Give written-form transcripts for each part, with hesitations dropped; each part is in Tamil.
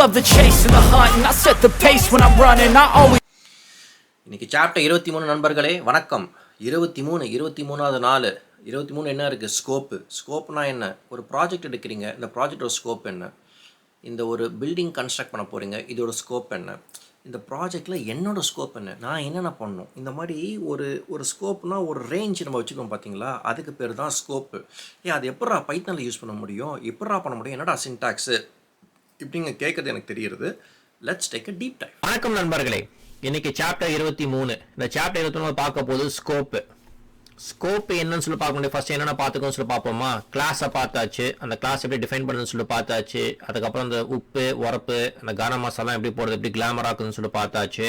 love the chase and the hunt, and I set the pace when I'm running. I always. இன்னைக்கு சாப்டர் 23 நண்பர்களே வணக்கம். 23வது நாள். 23 என்ன இருக்குது? ஸ்கோப்னா என்ன? ஒரு ப்ராஜெக்ட் எடுக்கிறீங்க, இந்த ப்ராஜெக்டோட ஸ்கோப் என்ன? இந்த ஒரு பில்டிங் கன்ஸ்ட்ரக்ட் பண்ண போகிறீங்க, இதோட ஸ்கோப் என்ன? இந்த ப்ராஜெக்டில் என்னோடய ஸ்கோப் என்ன? நான் என்னென்ன பண்ணணும்? இந்த மாதிரி ஒரு ஸ்கோப்னால் ஒரு ரேஞ்ச் நம்ம வச்சுக்கோம் பார்த்தீங்களா, அதுக்கு பேர் தான் ஸ்கோப்பு. அது எப்பட்றா பைத்தானில் யூஸ் பண்ண முடியும், எப்பட்றா பண்ண முடியும், என்னடா சின்டாக்ஸு இப்படிங்க கேட்குறது எனக்கு தெரியுது. Let's take a deep dive. வணக்கம் நண்பர்களே, இன்னைக்கு சாப்டர் 23. இந்த சாப்டர் 23 பார்க்க போது ஸ்கோப் என்னன்னு சொல்லி பார்க்க முடியும். ஃபர்ஸ்ட் என்னென்ன பார்த்துக்கோன்னு சொல்லி பார்ப்போமா. கிளாஸை பார்த்தாச்சு, அந்த கிளாஸ் எப்படி டிஃபைன் பண்ணுன்னு சொல்லி பார்த்தாச்சு. அதுக்கப்புறம் இந்த உப்பு உரப்பு அந்த கரம் மசாலா எப்படி போடுறது, எப்படி கிளாமர் ஆக்குதுன்னு சொல்லி பார்த்தாச்சு.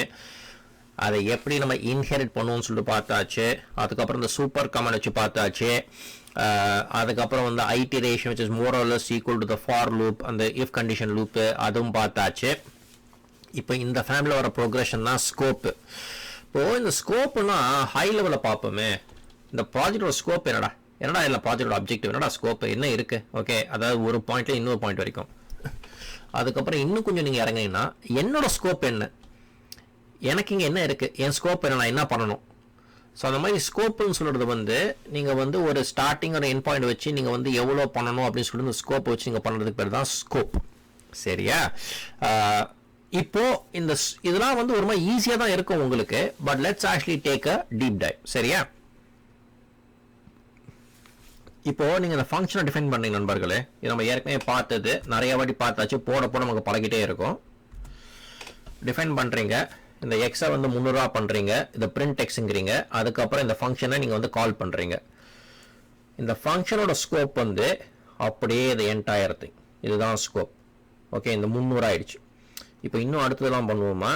அதை எப்படி நம்ம இன்ஹெரிட் பண்ணுவோம்னு சொல்லிட்டு பார்த்தாச்சு. அதுக்கப்புறம் இந்த சூப்பர் கமெண்ட் வச்சு பார்த்தாச்சு. அதுக்கப்புறம் வந்து iteration which is more or less equal to the for loop, அந்த இஃப் கண்டிஷன் லூப்பு, அதுவும் பார்த்தாச்சு. இப்போ இந்த ஃபேமிலியில் வர ப்ரோக்ரஷன் தான் ஸ்கோப்பு. இப்போது இந்த ஸ்கோப்புனா ஹை லெவலில் பார்ப்போமே. இந்த ப்ராஜெக்டோட ஸ்கோப் என்னடா இல்லை ப்ராஜெக்டோட அப்ஜெக்டிவ் என்னடா ஸ்கோப்பு என்ன இருக்குது, ஓகே, அதாவது ஒரு பாயிண்ட்ல இன்னொரு பாயிண்ட் வரைக்கும். அதுக்கப்புறம் இன்னும் கொஞ்சம் நீங்கள் இறங்கினீங்கன்னா என்னோட ஸ்கோப் என்ன, எனக்கு இங்கே என்ன இருக்குது, என் ஸ்கோப் என்ன, நான் என்ன பண்ணணும். ஸோ அந்த மாதிரி ஸ்கோப்புன்னு சொல்கிறது வந்து நீங்கள் வந்து ஒரு ஸ்டார்டிங் ஒரு என் பாயிண்ட் வச்சு நீங்கள் வந்து எவ்வளோ பண்ணணும் அப்படின்னு சொல்லிட்டு இந்த ஸ்கோப்பை வச்சு நீங்கள் பண்ணுறதுக்கு பேர் தான் ஸ்கோப். சரியா? இப்போ இதெல்லாம் வந்து ஒரு மாதிரி ஈஸியாக தான் இருக்கும் உங்களுக்கு. But let's actually take a deep dive. சரியா? இப்போ நீங்க இந்த ஃபங்க்ஷனை டிஃபைன் பண்ணீங்க நண்பர்களே. இது நம்ம ஏற்கனவே பார்த்தது, நிறைய வாட்டி பார்த்தாச்சு. போட நமக்கு பழகிட்டே இருக்கும். டிஃபைன் பண்றீங்க, இந்த எக்ஸை வந்து 300 பண்றீங்க, இந்த பிரிண்ட் எக்ஸுங்கிறீங்க. அதுக்கப்புறம் இந்த ஃபங்க்ஷனை நீங்க வந்து கால் பண்றீங்க. இந்த ஃபங்க்ஷனோட ஸ்கோப் வந்து அப்படியே இது என்டையர் திங், இதுதான் ஸ்கோப். ஓகே, இந்த 300 ஆயிடுச்சு. இப்போ இன்னும் அடுத்ததெல்லாம் பண்ணுவோமா.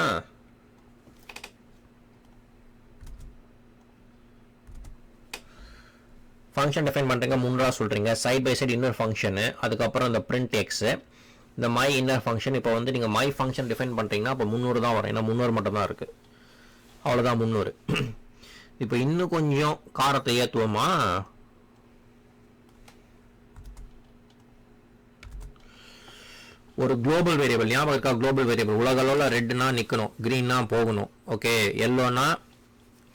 ஃபங்க்ஷன் டிஃபைன் பண்ணுறீங்க, 300 சொல்கிறீங்க. சைட் பை சைடு இன்னொரு ஃபங்க்ஷனு, அதுக்கப்புறம் இந்த பிரிண்ட் எக்ஸு, இந்த மை இன்னர் ஃபங்க்ஷன். இப்போ வந்து நீங்கள் மை ஃபங்க்ஷன் டிஃபைன் பண்ணுறீங்கன்னா அப்போ 300 தான் வரும். ஏன்னா 300 மட்டும் தான் இருக்குது, அவ்வளோதான் 300. இப்போ இன்னும் கொஞ்சம் காரத்தை ஏற்றுவோமா. ஒரு குளோபல் வேரியபிள் ஞாபகம் இருக்கா? குளோபல் வேரியபிள் உலக அளவில் ரெட்னா நிற்கணும், க்ரீன்னா போகணும், ஓகே, எல்லோனா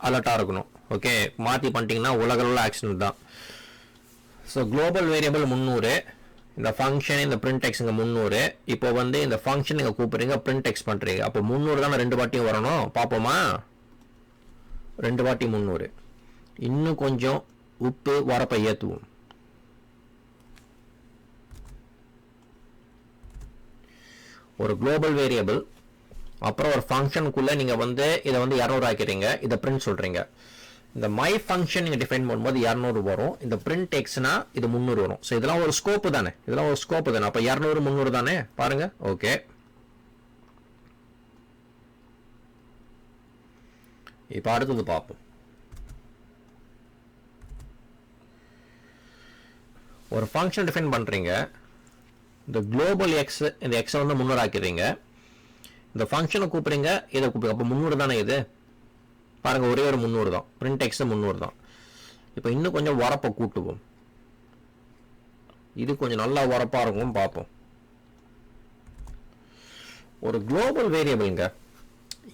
அலர்ட்டாக இருக்கணும். ஓகே, மாற்றி பண்ணிட்டீங்கன்னா உலக அளவில் ஆக்சிடென்ட் தான். ஸோ குளோபல் வேரியபிள் 300, இந்த ஃபங்க்ஷன் இந்த பிரிண்ட் எக்ஸுங்க 300. இப்போ வந்து இந்த ஃபங்க்ஷன் நீங்கள் கூப்பிட்றீங்க, பிரிண்ட் எக்ஸ் பண்ணுறீங்க. அப்போ 300 தானே 2 வாட்டியும் வரணும். பார்ப்போமா, 2 வாட்டி 300. இன்னும் கொஞ்சம் உப்பு வரப்பை ஏற்றுவோம். ஒரு குளோபல் வேரியபிள், அப்புறம் ஒரு ஃபங்க்ஷனுக்குள்ளே நீங்கள் வந்து இதை வந்து 200 ஆக்கிறீங்க, இதை பிரிண்ட் சொல்கிறீங்க. இந்த மை ஃபங்க்ஷன் நீங்கள் டிஃபைன் பண்ணும்போது 200 வரும். இந்த பிரிண்ட் எக்ஸ்னா இது 300 வரும். ஸோ இதெல்லாம் ஒரு ஸ்கோப்பு தானே, இதெல்லாம் ஒரு ஸ்கோப்பு தானே. அப்போ 200 300 தானே, பாருங்க. ஓகே, இப்போ அடுத்தது பார்ப்போம். ஒரு ஃபங்க்ஷன் டிஃபைன் பண்ணுறீங்க, இந்த குளோபல் எக்ஸ், இந்த எக்ஸை வந்து 300 ஆக்கிறீங்க. இந்த ஃபங்க்ஷனை கூப்பிடுறீங்க, இதை கூப்பிடுங்க. அப்போ 300 தானே இது, பாருங்க, ஒரே ஒரு 300 தான். பிரிண்ட் எக்ஸ் 300 தான். இப்போ இன்னும் கொஞ்சம் உரப்பை கூட்டுவோம். இது கொஞ்சம் நல்லா உரப்பா இருக்கும், பார்ப்போம். ஒரு குளோபல் வேரியபிள்ங்க,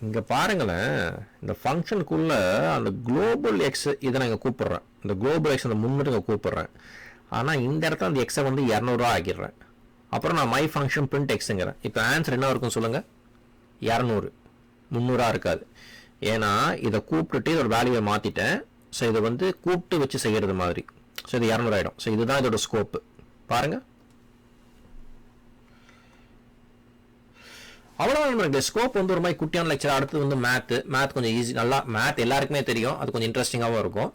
இங்க பாருங்களேன், இந்த ஃபங்க்ஷனுக்குள்ள அந்த குளோபல் எக்ஸ் இதை நான் இங்கே கூப்பிடுறேன், இந்த குளோபல் எக்ஸ் அந்த 300 இங்கே கூப்பிடுறேன். ஆனால் இந்த இடத்துல அந்த எக்ஸை வந்து 200 ஆக்கிடுறேன். அப்புறம் நான் மை ஃபங்க்ஷன் பிரிண்ட் எக்ஸுங்கிறேன். இப்போ ஆன்சர் என்ன இருக்கும் சொல்லுங்க? 200, 300 இருக்காது. ஏன்னா இதை கூப்பிட்டுட்டு இதோட வேல்யூவை மாற்றிட்டேன். ஸோ இதை வந்து கூப்பிட்டு வச்சு செய்கிறது மாதிரி. ஸோ இது 200 ஆகிடும். ஸோ இதுதான் இதோட ஸ்கோப்பு. பாருங்க, அவ்வளோதான். ஸ்கோப் வந்து ஒரு மாதிரி குட்டியான லெக்சர். அடுத்து வந்து மேத் கொஞ்சம் ஈஸி, நல்லா மேத் எல்லாருக்குமே தெரியும், அது கொஞ்சம் இன்ட்ரெஸ்டிங்காகவும் இருக்கும்.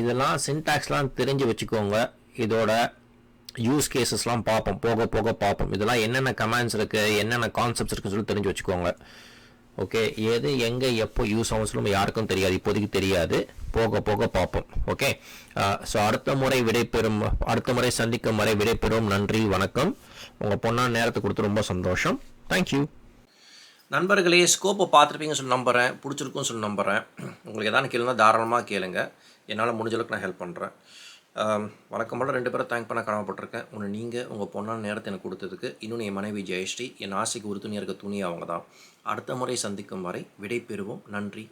இதெல்லாம் சின்டாக்ஸ்லாம் தெரிஞ்சு வச்சுக்கோங்க. இதோட யூஸ் கேசஸ்லாம் பார்ப்போம், போக போக பார்ப்போம். இதெல்லாம் என்னென்ன கமாண்ட்ஸ் இருக்குது, என்னென்ன கான்செப்ட்ஸ் இருக்குன்னு சொல்லி தெரிஞ்சு வச்சுக்கோங்க. ஓகே, எது எங்கே எப்போ யூஸ் ஆகும் சொல்லி யாருக்கும் தெரியாது, இப்போதைக்கு தெரியாது, போக போக பார்ப்போம். ஓகே, ஸோ அடுத்த முறை சந்திக்கும் வரை விடைபெறும். நன்றி, வணக்கம். உங்கள் பொண்ணான நேரத்தை கொடுத்து ரொம்ப சந்தோஷம். தேங்க்யூ நண்பர்களே. ஸ்கோப்பை பார்த்துருப்பீங்கன்னு சொல்லி நம்புகிறேன், பிடிச்சிருக்குன்னு சொல்லி நம்புகிறேன். உங்களுக்கு எதாவது கேளுங்க, தாராளமாக கேளுங்க. என்னால் முடிஞ்ச அளவுக்கு நான் ஹெல்ப் பண்ணுறேன். வழக்கம் போல் 2 பேரும் தேங்க் பண்ண கடமைப்பட்டிருக்கேன். ஒன்று நீங்கள் உங்கள் பொண்ணான நேரத்தை எனக்கு கொடுத்ததுக்கு, இன்னொன்று என் மனைவி ஜெயஸ்ரீ. என் ஆசைக்கு உறுதுணையாக இருக்க துணி அவங்க தான். அடுத்த முறை சந்திக்கும் வரை விடை பெறுவோம். நன்றி.